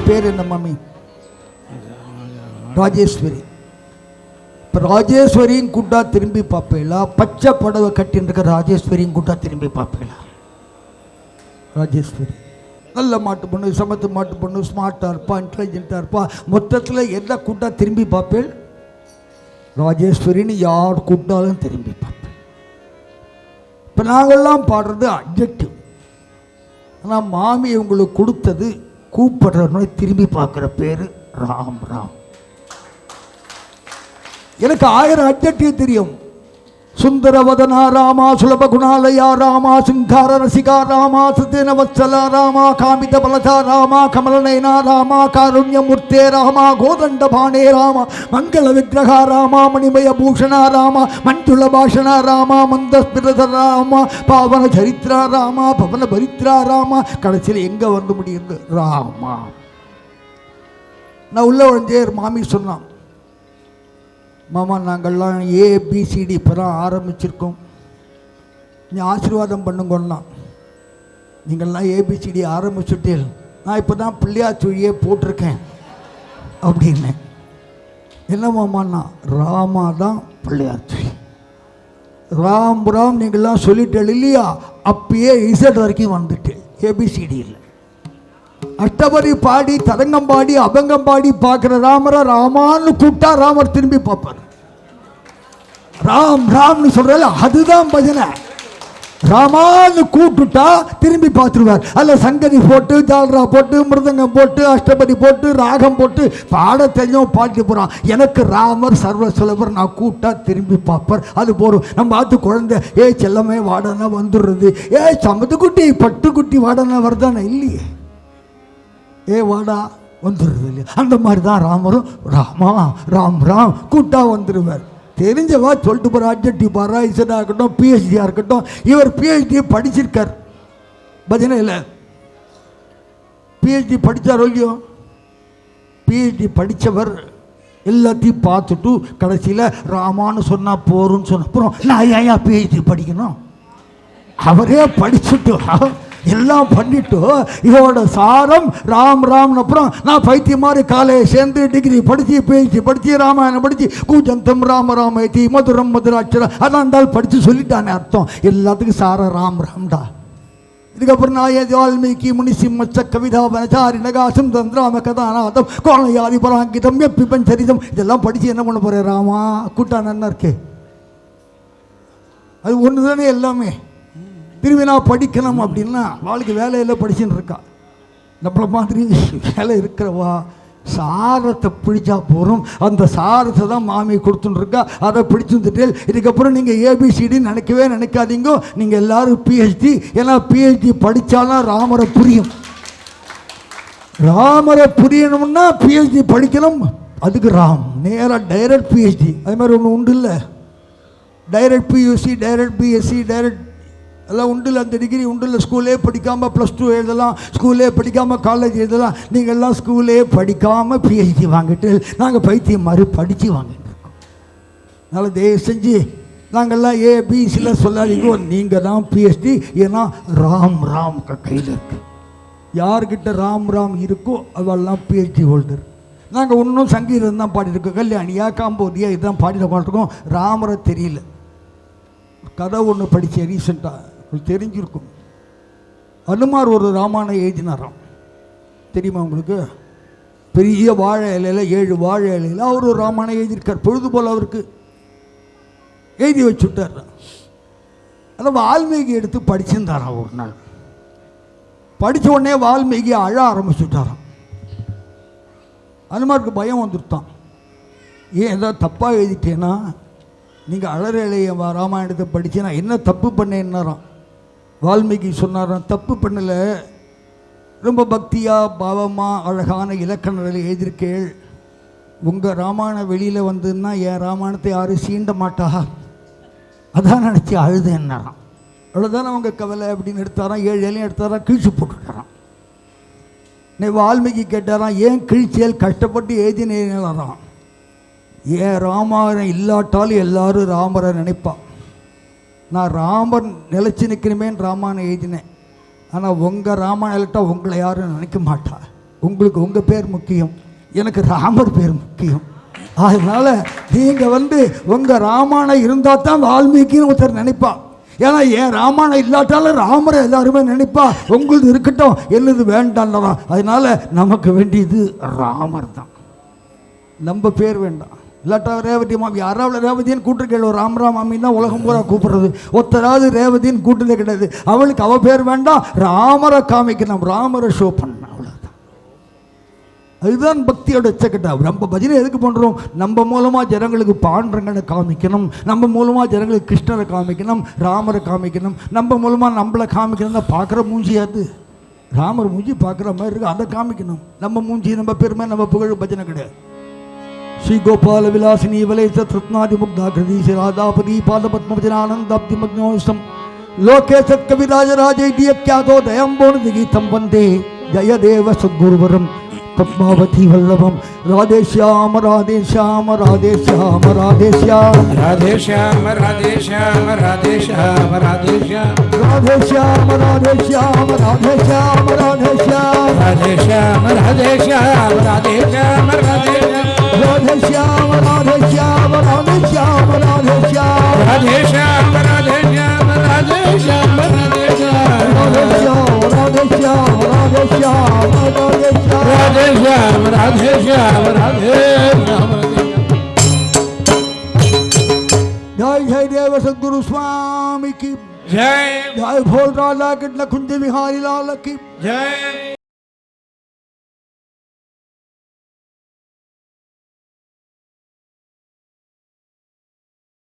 பேர் என்ன மாமி? ராஜேஸ்வரி. இப்போ ராஜேஸ்வரியும் கூட்டா திரும்பி பார்ப்பீங்களா? பச்சை புடவை கட்டின்னு இருக்க ராஜேஸ்வரியும் கூட்டா திரும்பி பார்ப்பீங்களா? ராஜேஸ்வரி நல்ல மாட்டு பொண்ணு, சமத்து மாட்டு பொண்ணு, ஸ்மார்ட்டாக இருப்பா, இன்டெலிஜென்ட்டாக இருப்பா. மொத்தத்தில் எந்த கூட்டா திரும்பி பார்ப்பேன்? ராஜேஸ்வரின்னு யார் கூப்பிட்டாலும் திரும்பி பார்ப்பேன். இப்போ நாங்கள்லாம் பாடுறது அப்ஜெக்டிவ். ஆனால் மாமி உங்களுக்கு கொடுத்தது கூப்பிடுற திரும்பி பார்க்குற பேர் ராம் ராம். எனக்கு 1000 அப்ஜெக்டிவ் தெரியும். சுந்தரவதனா ராமா, சுலப குணாலயா ராமா, சிங்கார ரசிகா ராமா, சுதேன வத்சலா ராமா, காமித பலதா ராமா, கமலநயனா ராமா, காருண்யமூர்த்தே ராமா, கோதண்டபாணே ராமா, மங்கள விக்கிரகா ராமா, மணிமய பூஷணா ராமா, மஞ்சுள பாஷணா ராமா, மந்தஸ்பிரத ராமா, பாவன சரித்ரா ராமா, பவன பரித்ரா ராமா. கடைசியில் எங்கே வந்து முடியுது? ராமா. நான் உள்ள வந்து மாமி சொன்னான், மாமா நாங்கள்லாம் ஏபிசிடி இப்போ தான் ஆரம்பிச்சிருக்கோம், நீ ஆசீர்வாதம் பண்ணுங்கன்னா. நீங்கள்லாம் ஏபிசிடி ஆரம்பிச்சுட்டேன், நான் இப்போ தான் பிள்ளையார் சுழியே போட்டிருக்கேன் அப்படின்னு. என்ன மாமாண்ணா? ராமா தான் பிள்ளையார் சுழி. ராம் ராம் நீங்கள்லாம் சொல்லிட்டேன் இல்லையா? அப்பயே இசட் வரைக்கும் வந்துட்டு ஏபிசிடி இல்லை. அஷ்டபதி பாடி, தரங்கம் பாடி, அபங்கம் பாடி பார்க்குற ராமரை ராமான்னு கூப்பிட்டா ராமர் திரும்பி பார்ப்பார். ராம் ராம்னு சொல்றாரு, அதுதான் பஜனை. ராமான்னு கூப்பிட்டுட்டா திரும்பி பார்த்துருவார். அதில் சங்கதி போட்டு, ஜால்ரா போட்டு, மிருதங்கம் போட்டு, அஷ்டபதி போட்டு, ராகம் போட்டு பாட தெரிஞ்சவன் பாட்டு போகிறான். எனக்கு ராமர் சர்வ சுலபர், நான் கூப்பிட்டா திரும்பி பார்ப்பார், அது போகிறோம். நம்ம பார்த்து குழந்தை செல்லமே வாடனா வந்துடுறது, சமத்துக்குட்டி பட்டுக்குட்டி வாடனா வருதானே இல்லையே, வாடா வந்துடுறது இல்லையா? அந்த மாதிரி தான் ராமரும் ராமா ராம் ராம் கூட்டா வந்துடுவார். தெரிஞ்சவா சொல்லிட்டு போகிற அப்ஜெக்டிவ் பாரா, இசடாக இருக்கட்டும், பிஹெச்டியாக இருக்கட்டும். இவர் பிஹெச்டி படிச்சிருக்கார், பஜனை இல்லை. பிஹெச்டி படித்தார் இல்லையோ? பிஹெச்டி படித்தவர் எல்லாத்தையும் பார்த்துட்டு கடைசியில் ராமான்னு சொன்னால் போருன்னு சொன்ன அப்புறம் நான் ஏன் பிஹெச்டி படிக்கணும்? அவரே படிச்சுட்டு எல்லாம் பண்ணிட்டு இதோட சாரம் ராம் ராம்னு அப்புறம் நான் பைத்தியம் மாதிரி காலையை சேர்ந்து டிகிரி படித்து பிஹெச்டி படித்து ராமாயணம் படித்து கூஜந்தம் ராம ராமேதி மதுரம் மதுராட்சரம் அதான் இருந்தாலும் படித்து சொல்லிட்டானே அர்த்தம். எல்லாத்துக்கும் சார ராம் ராம்டா. இதுக்கப்புறம் நான் வால்மீகி முனிசிம்மச்ச கவிதா வனச்சாரி நகாசம் தந்திராம கதாநாதம் கோணையாதி பராங்கிதம் எப்பிபன் சரிதம் இதெல்லாம் படித்து என்ன பண்ண போகிறேன்? ராமா கூட்டா நன்னா இருக்கே, அது ஒன்று தானே எல்லாமே. திரும்பி நான் படிக்கணும் அப்படின்னா வாழ்க்கை வேலையில் படிச்சுன்னு இருக்கா. நம்மளை மாதிரி வேலை இருக்கிறவா சாரத்தை பிடிச்சா போகிறோம். அந்த சாரத்தை தான் மாமி கொடுத்துன்னு இருக்கா, அதை பிடிச்சு வந்துட்டு. இதுக்கப்புறம் நீங்கள் ஏபிசிடி நினைக்கவே நினைக்காதீங்க, நீங்கள் எல்லோரும் பிஹெச்டி. ஏன்னா பிஹெச்டி படித்தாலும் ராமரை புரியும். ராமரை புரியணும்னா பிஹெச்டி படிக்கணும். அதுக்கு ராம் நேராக டைரக்ட் பிஹெச்டி அது மாதிரி ஒன்று உண்டு இல்லை? Direct PUC, direct BSc, direct எல்லாம் உண்டு இல்லை? அந்த டிகிரி உண்டு இல்லை? ஸ்கூலே படிக்காமல் +2 எழுதலாம், ஸ்கூலே படிக்காமல் காலேஜ் எழுதலாம். நீங்கள் எல்லாம் ஸ்கூலே படிக்காமல் பிஹெச்டி வாங்கிட்டு நாங்கள் பைத்தியம் மாதிரி படித்து வாங்கிட்டு இருக்கோம். அதனால் தயவு செஞ்சு நாங்கள்லாம் ஏபிசியில் சொல்லாதீங்க, நீங்கள் தான் பிஹெச்டி. ஏன்னா ராம் ராம் கையில் இருக்கு. யார்கிட்ட ராம் ராம் இருக்கோ அவெல்லாம் பிஹெச்டி ஹோல்டர். நாங்கள் இன்னும் சங்கீதம் தான் பாடிட்டுருக்கோம், கல்யாணியா காம்போதியா இதுதான் பாடிட்டு பாடிருக்கோம். ராமரை தெரியல. கதை ஒன்று படித்தேன் ரீசெண்டாக, தெரிஞ்சிருக்கும். அனுமார் ஒரு ராமாயணம் எழுதினாராம், தெரியுமா உங்களுக்கு? பெரிய வாழை இலையில் 7 வாழை இலையில் அவர் ஒரு ராமாயணம் எழுதியிருக்கார். பொழுது போல் அவருக்கு எழுதி வச்சுட்டார். அதை வால்மீகி எடுத்து படிச்சிருந்தாராம். ஒரு நாள் படித்த உடனே வால்மீகி அழ ஆரம்பிச்சுட்டாராம். அனுமாருக்கு பயம் வந்துட்டான், ஏன் ஏதாவது தப்பாக எழுதிட்டேன்னா? நீங்கள் அழறைய ராமாயணத்தை படித்து நான் என்ன தப்பு பண்ணேன்னாராம். வால்மீகி சொன்னாராம், தப்பு பண்ணலை, ரொம்ப பக்தியாக பாவமாக அழகான இலக்கணங்களை எழுதியிருக்கேள். உங்கள் ராமாயணம் வெளியில் வந்துன்னா என் ராமாயணத்தை யாரும் சீண்ட மாட்டா, அதான் நினச்சி அழுதுன்னாராம். அவ்வளோதானே அவங்க கவலை அப்படின்னு எடுத்தாராம். 7 இலையும் எடுத்தாராம், கிழிச்சு போட்டுட்டாராம். வால்மீகி கேட்டாராம், ஏன் கிழிச்சியல் கஷ்டப்பட்டு எழுதினேனாராம். ஏன் ராமாயணம் இல்லாட்டாலும் எல்லாரும் ராமரை நினைப்பான். நான் ராமர் நிலச்சி நிற்கணுமேன்னு ராமாயணம் எழுதினேன். ஆனால் உங்கள் ராமாயணம் இல்லாட்டா உங்களை யாரும் நினைக்க மாட்டா. உங்களுக்கு உங்கள் பேர் முக்கியம், எனக்கு ராமர் பேர் முக்கியம். அதனால் நீங்கள் உங்கள் ராமாயணம் இருந்தால் தான் வால்மீகின்னு ஒருத்தர் நினைப்பா. ஏன்னா ஏன் ராமாயணம் இல்லாட்டாலும் ராமரை எல்லாருமே நினைப்பா. உங்களுக்கு இருக்கட்டும், என்னது வேண்டாம். அதனால் நமக்கு வேண்டியது ராமர் தான், நம்ம பேர் வேண்டாம். இல்லாட்டா ரேவதி மாமி, யாராவது ரேவதின்னு கூப்பிட்டு ராமரா மாமின்னு தான் உலகம் பூரா கூப்பிட்றது. ஒருத்தராவது ரேவதின்னு கூட்டதே கிடையாது. அவளுக்கு அவள் பேர் வேண்டாம், ராமரை காமிக்கணும், ராமரை ஷோ பண்ணணும், அவ்வளோதான். அதுதான் பக்தியோட உச்சக்கட்டா. நம்ம பஜனை எதுக்கு பண்ணுறோம்? நம்ம மூலமாக ஜனங்களுக்கு பாண்டரங்கனை காமிக்கணும், நம்ம மூலமாக ஜனங்களுக்கு கிருஷ்ணரை காமிக்கணும், ராமரை காமிக்கணும், நம்ம மூலமாக நம்மளை காமிக்கணும் தான். பார்க்குற மூஞ்சியாது ராமர் மூஞ்சி பார்க்குற மாதிரி இருக்குது, அதை காமிக்கணும். நம்ம மூஞ்சி, நம்ம பெருமை, நம்ம புகழ் பஜனை கிடையாது. श्री गोपाल विलासिनी वलय सत्नादि मुग्धाकृति से राधापति पाद पद्मवचनानंदाब्धिमग्नोष्टम लोके सत्कविराज राजैर्य ख्यातो दयंबोन दिगीतम वंदे जय देव सद्गुरुवरम पद्मावती वल्लभम राधे श्याम राधे श्याम राधे श्याम राधे श्याम राधे श्याम राधे श्याम राधे श्याम राधे श्याम राधे श्याम राधे श्याम राधे श्याम राधे श्याम राधे श्याम राधे श्याम राधे श्याम राधे राधे श्याम राधे श्याम राधे श्याम राधे श्याम राधे श्याम राधे श्याम राधे श्याम राधे श्याम राधे श्याम राधे श्याम राधे श्याम राधे श्याम राधे श्याम राधे श्याम राधे श्याम। जय जय देव सद्गुरु स्वामी की जय जय भोल राधा कृष्ण कुंज बिहारी लाल की जय।